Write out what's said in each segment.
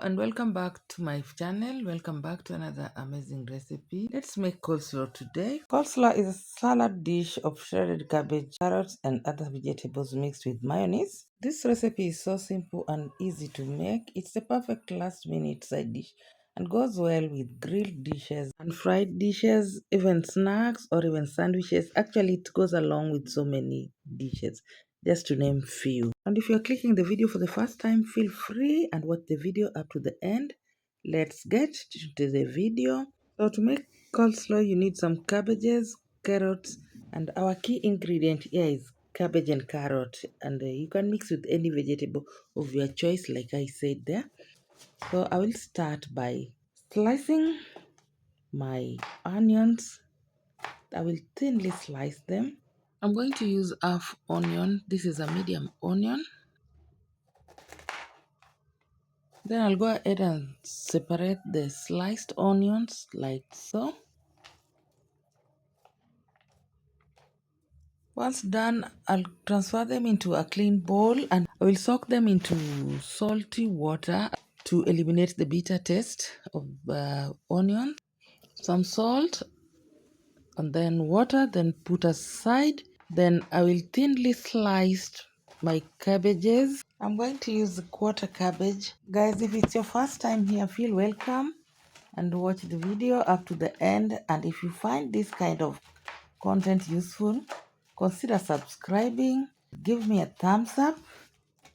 and welcome back to my channel. Welcome back to another amazing recipe. Let's make coleslaw today. Coleslaw is a salad dish of shredded cabbage, carrots, and other vegetables mixed with mayonnaise. This recipe is so simple and easy to make. It's the perfect last-minute side dish and goes well with grilled dishes and fried dishes, even snacks or even sandwiches. Actually, it goes along with so many dishes, just to name few. And if you're clicking the video for the first time, feel free and watch the video up to the end. Let's get to the video. So to make coleslaw, you need some cabbages, carrots, and our key ingredient here is cabbage and carrot. And you can mix with any vegetable of your choice, like I said there. So I will start by slicing my onions. I will thinly slice them. I'm going to use half onion. This is a medium onion. Then I'll go ahead and separate the sliced onions like so. Once done, I'll transfer them into a clean bowl and I will soak them into salty water to eliminate the bitter taste of onion. Some salt and then water, then put aside. Then I will thinly slice my cabbages. I'm going to use the quarter cabbage. Guys, if it's your first time here, feel welcome and watch the video up to the end. And if you find this kind of content useful, consider subscribing. Give me a thumbs up.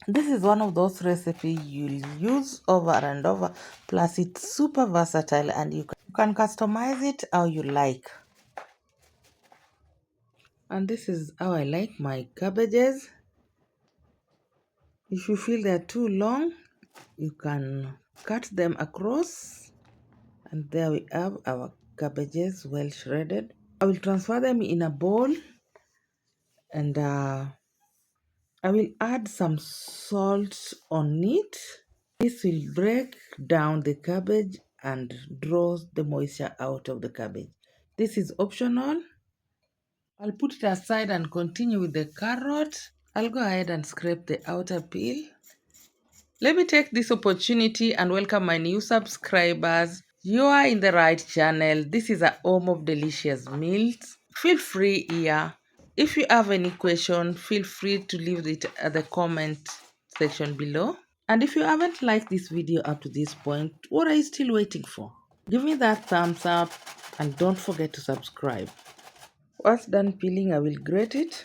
This is one of those recipes you'll use over and over. Plus, it's super versatile and you can customize it how you like. And this is how I like my cabbages. If you feel they're too long, you can cut them across. And there we have our cabbages well shredded. I will transfer them in a bowl and I will add some salt on it. This will break down the cabbage and draws the moisture out of the cabbage. This is optional. I'll put it aside and continue with the carrot. I'll go ahead and scrape the outer peel. Let me take this opportunity and welcome my new subscribers. You are in the right channel. This is a home of delicious meals. Feel free here. If you have any question, feel free to leave it at the comment section below. And if you haven't liked this video up to this point, what are you still waiting for? Give me that thumbs up and don't forget to subscribe. Once done peeling, I will grate it.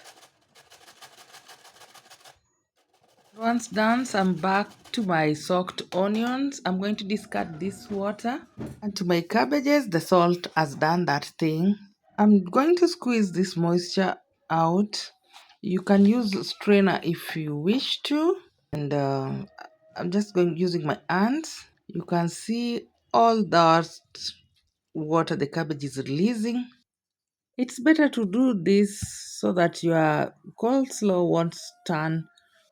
Once done, I'm back to my soaked onions. I'm going to discard this water. And to my cabbages, the salt has done that thing. I'm going to squeeze this moisture out. You can use a strainer if you wish to. And I'm just using my hands. You can see all that water the cabbage is releasing. It's better to do this so that your coleslaw won't turn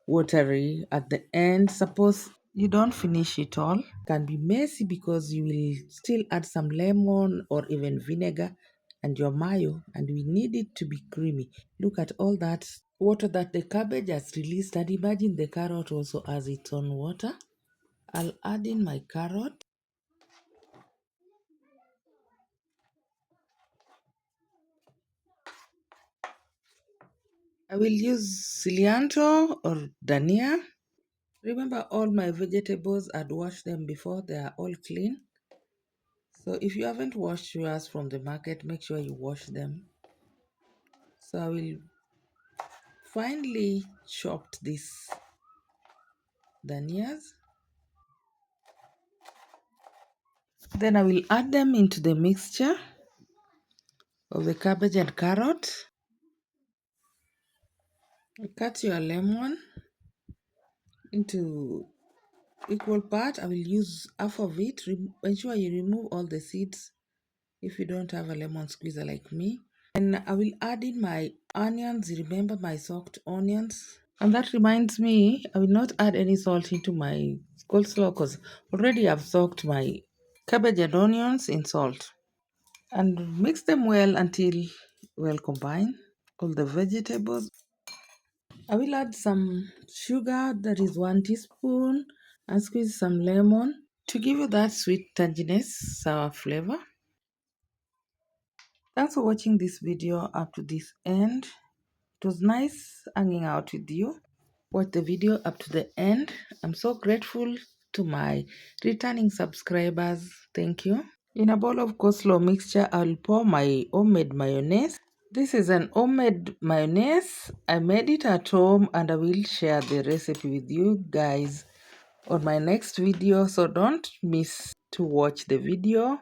watery at the end. Suppose you don't finish it all. It can be messy because you will still add some lemon or even vinegar and your mayo, and we need it to be creamy. Look at all that water that the cabbage has released, and imagine the carrot also has its own water. I'll add in my carrot. I will use cilantro or dania. Remember, all my vegetables, I'd washed them before. They are all clean. So if you haven't washed yours from the market, make sure you wash them. So I will finely chop these danias. Then I will add them into the mixture of the cabbage and carrot. Cut your lemon into equal part. I will use half of it. Ensure you remove all the seeds if you don't have a lemon squeezer like me. And I will add in my onions. Remember my soaked onions. And that reminds me, I will not add any salt into my coleslaw because already I've soaked my cabbage and onions in salt. And mix them well until well combined. All the vegetables. I will add some sugar, that is 1 teaspoon, and squeeze some lemon. to give you that sweet tanginess, sour flavor. Thanks for watching this video up to this end. It was nice hanging out with you. Watch the video up to the end. I'm so grateful to my returning subscribers. Thank you. In a bowl of coleslaw mixture, I'll pour my homemade mayonnaise. This is an homemade mayonnaise. I made it at home and I will share the recipe with you guys on my next video, so don't miss to watch the video.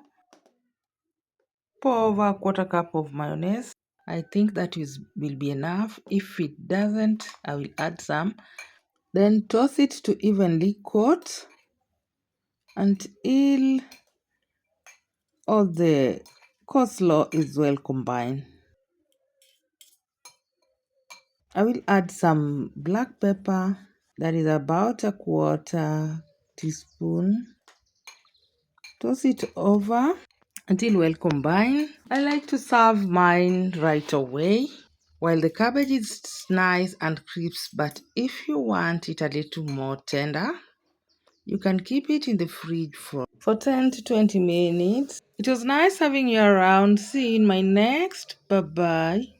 Pour over a quarter cup of mayonnaise. I think will be enough. If it doesn't, I will add some. Then toss it to evenly coat until all the coleslaw is well combined. I will add some black pepper, that is about a quarter teaspoon. Toss it over until well combined. I like to serve mine right away while the cabbage is nice and crisp, but if you want it a little more tender, you can keep it in the fridge for 10 to 20 minutes. It was nice having you around. See you in my next. Bye-bye.